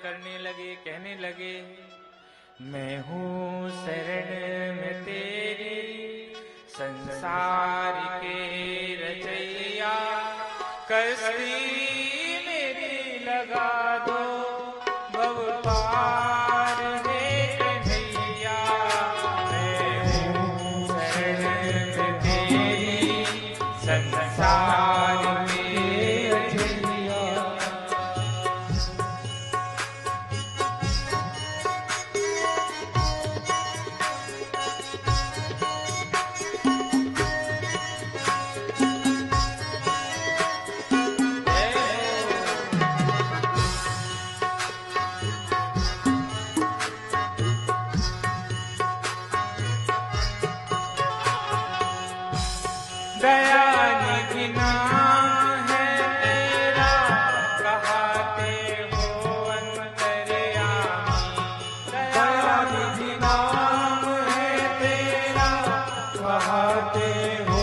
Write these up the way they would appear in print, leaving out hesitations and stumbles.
करने लगे, कहने लगे, मैं हूँ शरण में तेरी संसार के रचैया, कश्ती मेरी लगा दो भव पार हे कन्हैया। मैं हूँ शरण में तेरी संसार के रचैया। दयानिधि नाम है तेरा, कहाते हो अंतर्यामी। दयानिधि नाम है तेरा, कहाते हो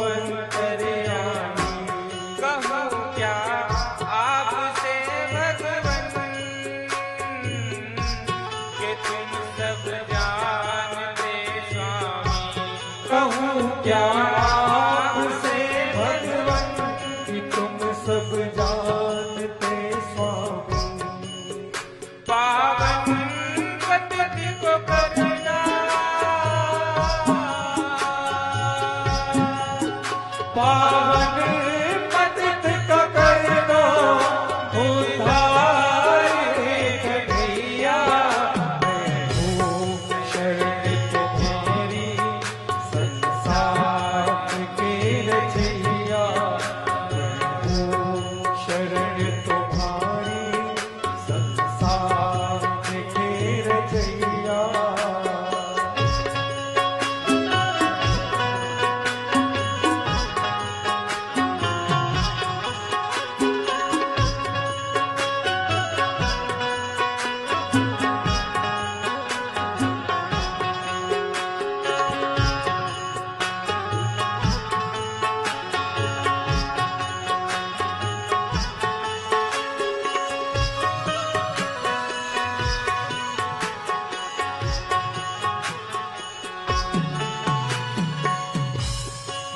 अंतर्यामी। कहूँ क्या आपसे भगवन, कि तुम सब जानते स्वामी। कहूँ क्या सब जानते स्वामी। पावन पद्धति को करना, पावन पद्धति को करना, उद्धार हे कन्हैया। मैं हूँ शरण तुम्हारी संसार के रचैया। शरण तुम्हारी संसार के रचैया।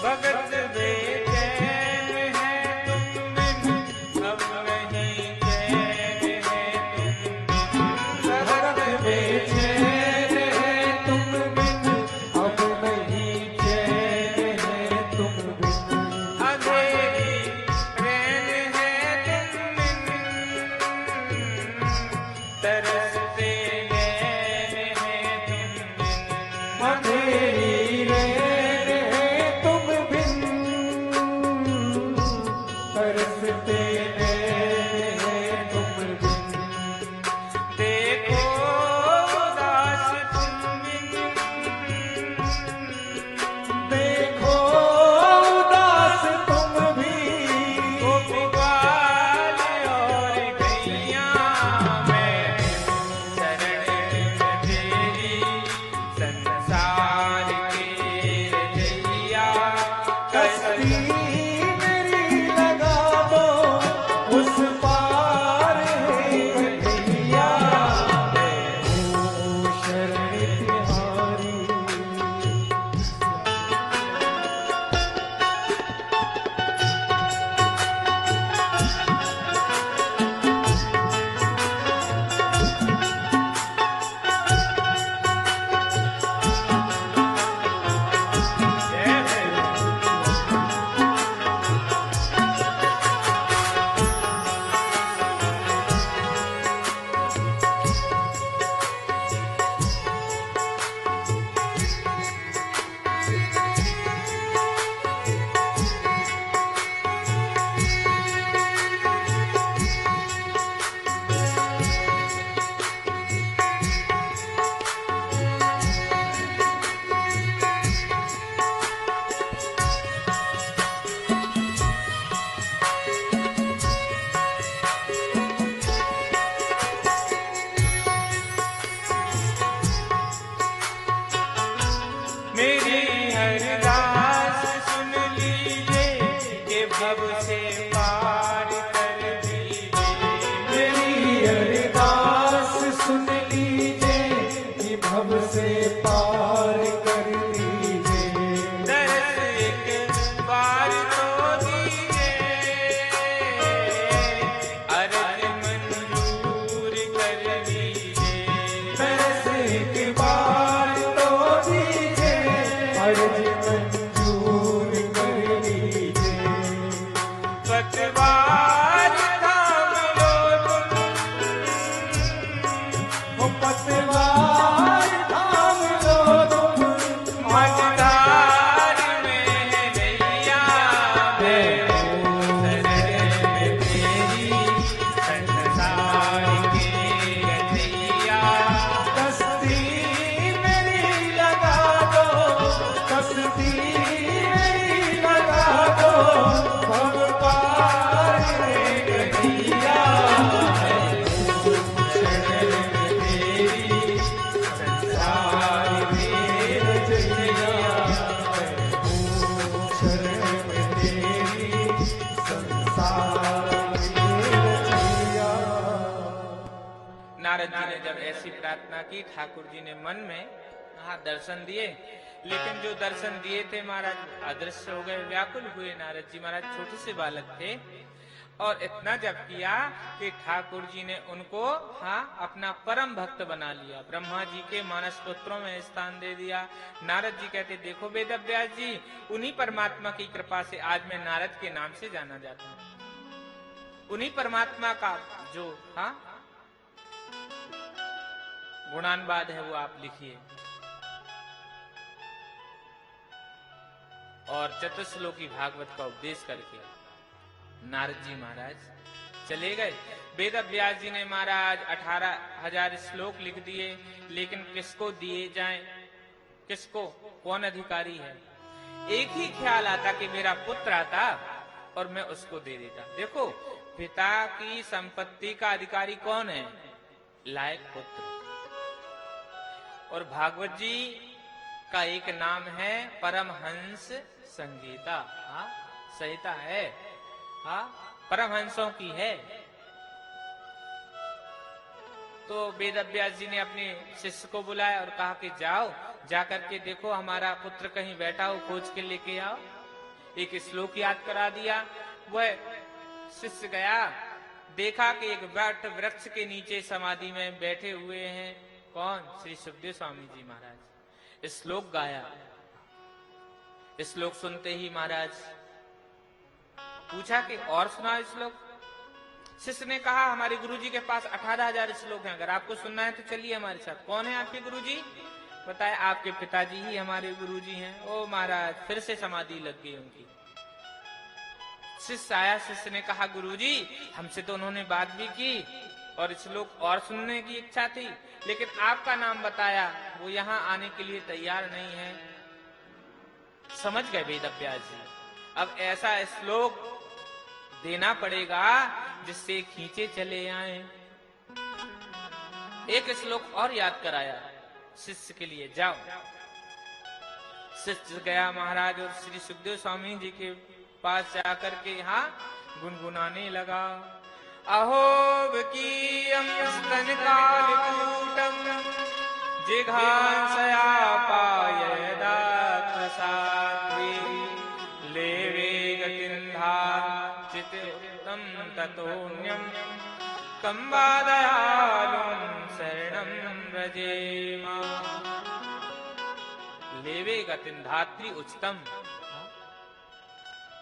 भगत बेचैन है तुम बिन, अब नहीं चैन है तुम बिन। भगत बेचैन है तुम बिन, अब नहीं चैन है तुम बिन। अंधेरी रैन है तुम बिन, तरसते नैन है तुम बिन। अंधेरी रैन है तुम बिन, तरसते नैन है तुम बिन। देखो उदास तुम बिन, देखो उदास तुम भी, गोपी ग्वाल और गैया। मैं नारद जी ने जब ऐसी प्रार्थना की, ठाकुर जी ने मन में दर्शन दिए, लेकिन जो दर्शन दिए थे महाराज अदृश्य हो गए, व्याकुल हुए नारद जी महाराज, छोटे से बालक थे। और इतना जब किया कि ठाकुर जी ने उनको अपना परम भक्त बना लिया, ब्रह्मा जी के मानस पुत्रों में स्थान दे दिया। नारद जी कहते, देखो वेद व्यास जी, उन्हीं परमात्मा की कृपा से आज मैं नारद के नाम से जाना जाता हूं। उन्हीं परमात्मा का जो गुणानुवाद है वो आप लिखिए। और चतुश्लोकी भागवत का उपदेश करके नारद जी महाराज चले गए। वेद व्यास जी ने महाराज 18,000 श्लोक लिख दिए, लेकिन किसको दिए जाएं, किसको, कौन अधिकारी है? एक ही ख्याल आता कि मेरा पुत्र आता और मैं उसको दे देता। देखो, पिता की संपत्ति का अधिकारी कौन है? लायक पुत्र। और भागवत जी का एक नाम है परमहंस संगीता, संहिता है, परमहंसों की है। तो वेद व्यास जी ने अपने शिष्य को बुलाया और कहा कि जाओ, जाकर के देखो हमारा पुत्र कहीं बैठा हो, खोज के लेके आओ। एक श्लोक याद करा दिया। वह शिष्य गया, देखा कि एक वट वृक्ष के नीचे समाधि में बैठे हुए हैं। कौन? श्री सुखदेव स्वामी जी महाराज। श्लोक गाया। श्लोक सुनते ही महाराज पूछा कि और सुनाओ श्लोक। शिष्य ने कहा, हमारे गुरुजी के पास 18,000 श्लोक हैं, अगर आपको सुनना है तो चलिए हमारे साथ। कौन है आपके गुरुजी? बताए, आपके पिताजी ही हमारे गुरुजी हैं। ओ महाराज, फिर से समाधि लग गई उनकी। शिष्य आया, शिष्य ने कहा, गुरुजी हमसे तो उन्होंने बात भी की और श्लोक और सुनने की इच्छा थी, लेकिन आपका नाम बताया, वो यहाँ आने के लिए तैयार नहीं है। समझ गए वेद व्यास जी, अब ऐसा श्लोक देना पड़ेगा जिससे खींचे चले आए। एक श्लोक और याद कराया शिष्य के लिए, जाओ। शिष्य गया महाराज और श्री सुखदेव स्वामी जी के पास जाकर के गुनगुनाने लगा। अहोबकीयं स्तनकालकूटं जिघांसया पायदाक्षसात्वे लेवे गतिन्धा चित्तं ततोऽन्यं कंबादयालुं शरणं व्रजेम। लेवे गतिन्धात्री उच्चतम,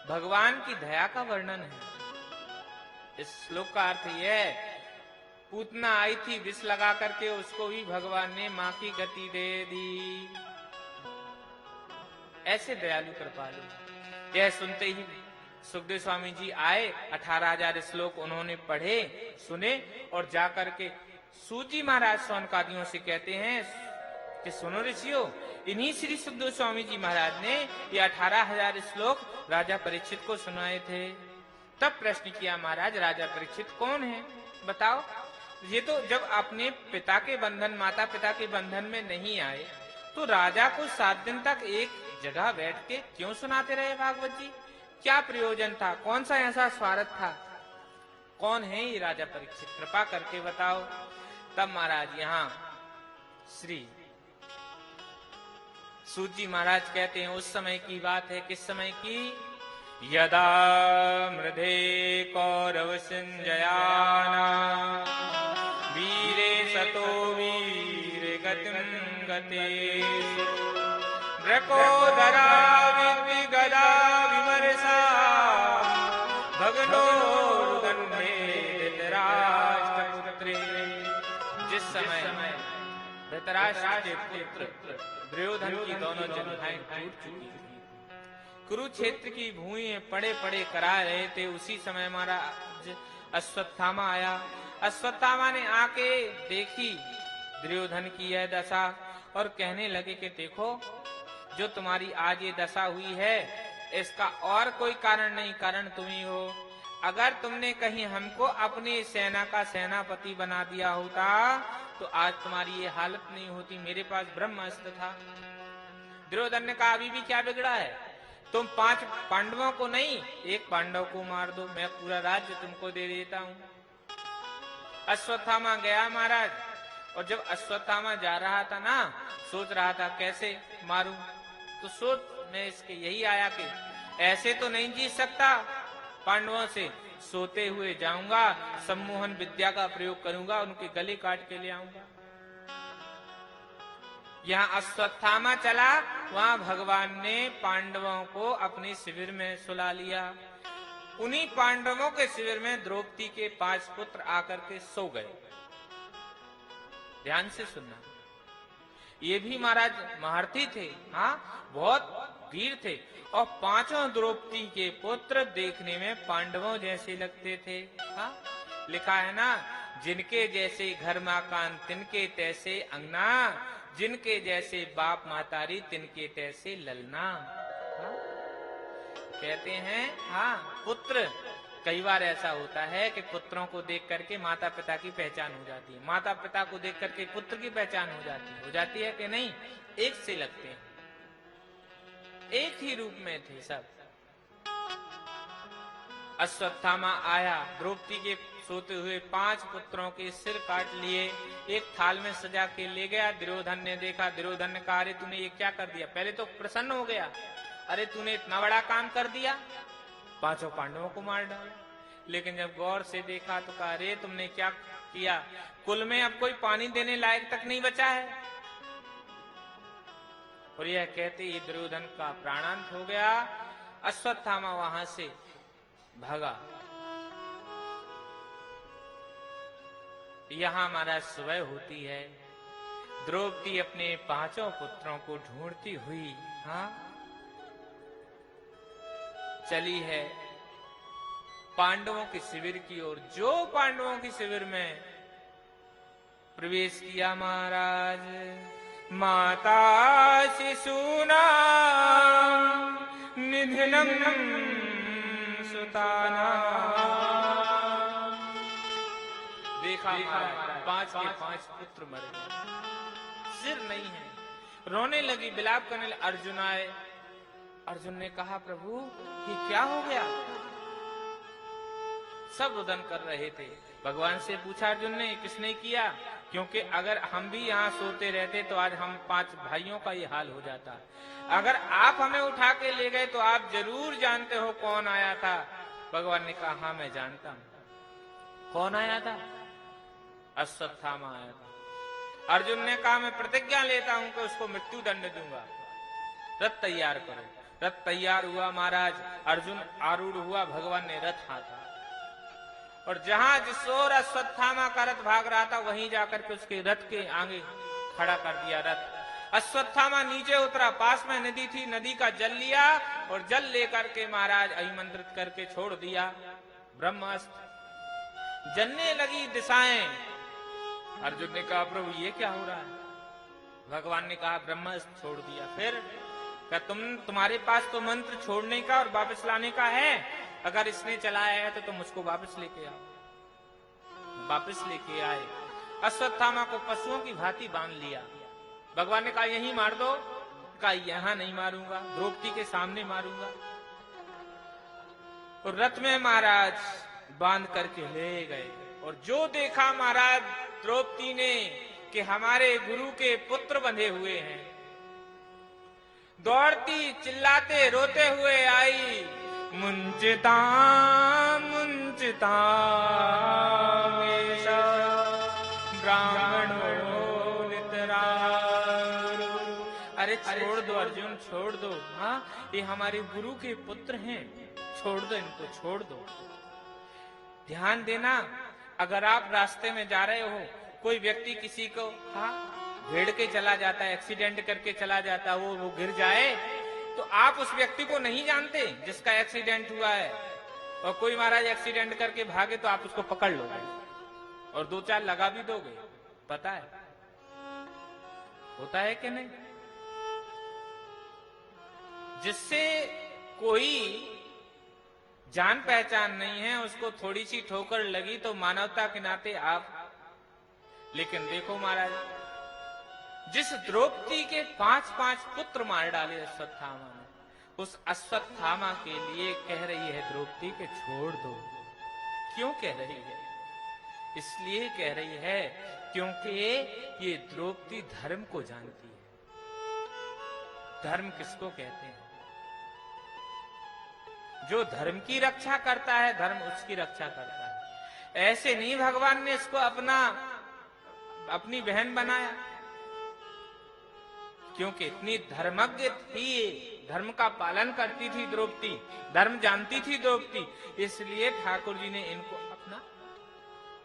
भगवान की दया का वर्णन है। इस श्लोक का अर्थ यह है, पूतना आई थी विष लगा करके, उसको भी भगवान ने मां की गति दे दी। ऐसे दयालु कृपालु। यह सुनते ही सुखदेव स्वामी जी आए, 18,000 श्लोक उन्होंने पढ़े, सुने और जाकर के सूजी महाराज सौनकादियों से कहते हैं कि सुनो ऋषियों, इन्हीं श्री सुखदेव स्वामी जी महाराज ने ये 18,000 श्लोक राजा परीक्षित को सुनाए थे। तब प्रश्न किया, महाराज राजा परीक्षित कौन है, बताओ। ये तो जब अपने पिता के बंधन, माता पिता के बंधन में नहीं आए, तो राजा को 7 दिन तक एक जगह बैठ के क्यों सुनाते रहे भागवत जी? क्या प्रयोजन था? कौन सा ऐसा स्वार्थ था? कौन है ये राजा परीक्षित, कृपा करके बताओ। तब महाराज यहाँ श्री सूजी महाराज कहते हैं, उस समय की बात है। किस समय की? यदा मृधे कौरव संजयाना वीरे सतो वीर गतिं गते ब्रकोदरा विगदा विमर्शा भगनो रुदन्मे धृतराष्ट्रपुत्रे। जिस समय धृतराष्ट्र के पुत्र दुर्योधन की दोनों जंघाएं टूट चुकी थी, कुरुक्षेत्र की भूमि में पड़े पड़े करा रहे थे, उसी समय हमारा अश्वत्थामा आया। अश्वत्थामा ने आके देखी दुर्योधन की यह दशा और कहने लगे कि देखो, जो तुम्हारी आज ये दशा हुई है, इसका और कोई कारण नहीं, कारण तुम ही हो। अगर तुमने कहीं हमको अपनी सेना का सेनापति बना दिया होता तो आज तुम्हारी ये हालत नहीं होती। मेरे पास ब्रह्मास्त्र था। दुर्योधन ने कहा, अभी भी क्या बिगड़ा है? तुम 5 पांडवों को नहीं, 1 पांडव को मार दो, मैं पूरा राज्य तुमको दे देता हूं। अश्वत्थामा गया महाराज, और जब अश्वत्थामा जा रहा था ना, सोच रहा था कैसे मारूं, तो सोच में इसके यही आया कि ऐसे तो नहीं जीत सकता पांडवों से, सोते हुए जाऊंगा, सम्मोहन विद्या का प्रयोग करूंगा, उनके गले काट के ले आऊंगा। यहाँ अश्वत्थामा चला, वहां भगवान ने पांडवों को अपने शिविर में सुला लिया। उन्हीं पांडवों के शिविर में द्रौपदी के 5 पुत्र आकर के सो गए। ध्यान से सुनना, ये भी महाराज महारथी थे, हाँ बहुत वीर थे, और 5 द्रौपदी के पुत्र देखने में पांडवों जैसे लगते थे। हाँ लिखा है ना, जिनके जैसे घर मकान तिनके तैसे अंगना, जिनके जैसे बाप मातारी तिनके तैसे ललना। हाँ? कहते हैं हाँ पुत्र, कई बार ऐसा होता है कि पुत्रों को देख करके माता पिता की पहचान हो जाती है, माता पिता को देख करके पुत्र की पहचान हो जाती है कि नहीं, एक से लगते हैं, एक ही रूप में थे सब। अश्वत्थामा आया, द्रौपदी के सोते हुए 5 पुत्रों के सिर काट लिए, एक थाल में सजा के ले गया। दुर्योधन ने देखा, दुर्योधन ने कहा अरे तूने ये क्या कर दिया। पहले तो प्रसन्न हो गया, अरे तूने इतना बड़ा काम कर दिया, 5 पांडवों को मार डाला। लेकिन जब गौर से देखा तो कहा अरे तुमने क्या किया, कुल में अब कोई पानी देने लायक तक नहीं बचा है। और यह कहते ही दुर्योधन का प्राणांत हो गया। अश्वत्थामा वहां से भागा। यहां हमारा सुबह होती है, द्रौपदी अपने 5 पुत्रों को ढूंढती हुई हाँ चली है पांडवों के शिविर की ओर। जो पांडवों के शिविर में प्रवेश किया महाराज, माता शिशूना निधनम सुताना। देखा 5 के 5 पुत्र मर गए, सिर नहीं है, रोने लगी, विलाप करने लगी। अर्जुन आए, अर्जुन ने कहा प्रभु ये क्या हो गया, सब रुदन कर रहे थे। भगवान से पूछा अर्जुन ने किसने किया, क्योंकि अगर हम भी यहाँ सोते रहते तो आज हम 5 भाइयों का ये हाल हो जाता। अगर आप हमें उठा के ले गए तो आप जरूर जानते हो कौन आया था। भगवान ने कहा हाँ मैं जानता हूं। कौन आया था? अश्वत्थामा आया था। अर्जुन ने कहा मैं प्रतिज्ञा लेता हूं कि उसको मृत्यु दंड दूंगा, रथ तैयार करो। रथ तैयार हुआ महाराज, अर्जुन आरूढ़ हुआ, भगवान ने रथ हाथा, और जहां जिस ओर अश्वत्थामा का रथ भाग रहा था वहीं जाकर के उसके रथ के आगे खड़ा कर दिया रथ। अश्वत्थामा नीचे उतरा, पास में नदी थी, नदी का जल लिया और जल लेकर के महाराज अभिमंत्रित करके छोड़ दिया। ब्रह्मास्त्र जलने लगी दिशाएं। अर्जुन ने कहा प्रभु ये क्या हो रहा है? भगवान ने कहा ब्रह्मास्त्र छोड़ दिया। फिर क्या तुम्हारे पास तो मंत्र छोड़ने का और वापस लाने का है, अगर इसने चलाया है तो तुम उसको वापस लेके आओ। वापस लेके आए, अश्वत्थामा को पशुओं की भांति बांध लिया। भगवान ने कहा यहीं मार दो, कहा यहां नहीं मारूंगा, द्रौपदी के सामने मारूंगा। और रथ में महाराज बांध करके ले गए, और जो देखा महाराज द्रौपदी ने कि हमारे गुरु के पुत्र बंधे हुए हैं, दौड़ती चिल्लाते रोते हुए आई। मुंचिता मुंचिता ब्राह्मणो नितरारु। अरे छोड़ दो अर्जुन, छोड़ दो, हाँ ये हमारे गुरु के पुत्र हैं, छोड़ दो इनको, छोड़ दो। ध्यान देना, अगर आप रास्ते में जा रहे हो, कोई व्यक्ति किसी को हाँ भेड़ के चला जाता है, एक्सीडेंट करके चला जाता है, वो गिर जाए तो आप उस व्यक्ति को नहीं जानते जिसका एक्सीडेंट हुआ है, और कोई महाराज एक्सीडेंट करके भागे तो आप उसको पकड़ लोगे और 2-4 लगा भी दोगे। पता है होता है कि नहीं? जिससे कोई जान पहचान नहीं है, उसको थोड़ी सी ठोकर लगी तो मानवता के नाते आप। लेकिन देखो महाराज, जिस द्रौपदी के 5 पुत्र मार डाले अश्वत्थामा ने, उस अश्वत्थामा के लिए कह रही है द्रौपदी के छोड़ दो। क्यों कह रही है? इसलिए कह रही है क्योंकि ये द्रौपदी धर्म को जानती है। धर्म किसको कहते हैं? जो धर्म की रक्षा करता है, धर्म उसकी रक्षा करता है। ऐसे नहीं भगवान ने इसको अपनी बहन बनाया, क्योंकि इतनी धर्मज्ञ थी, धर्म का पालन करती थी द्रौपदी, धर्म जानती थी द्रौपदी, इसलिए ठाकुर जी ने इनको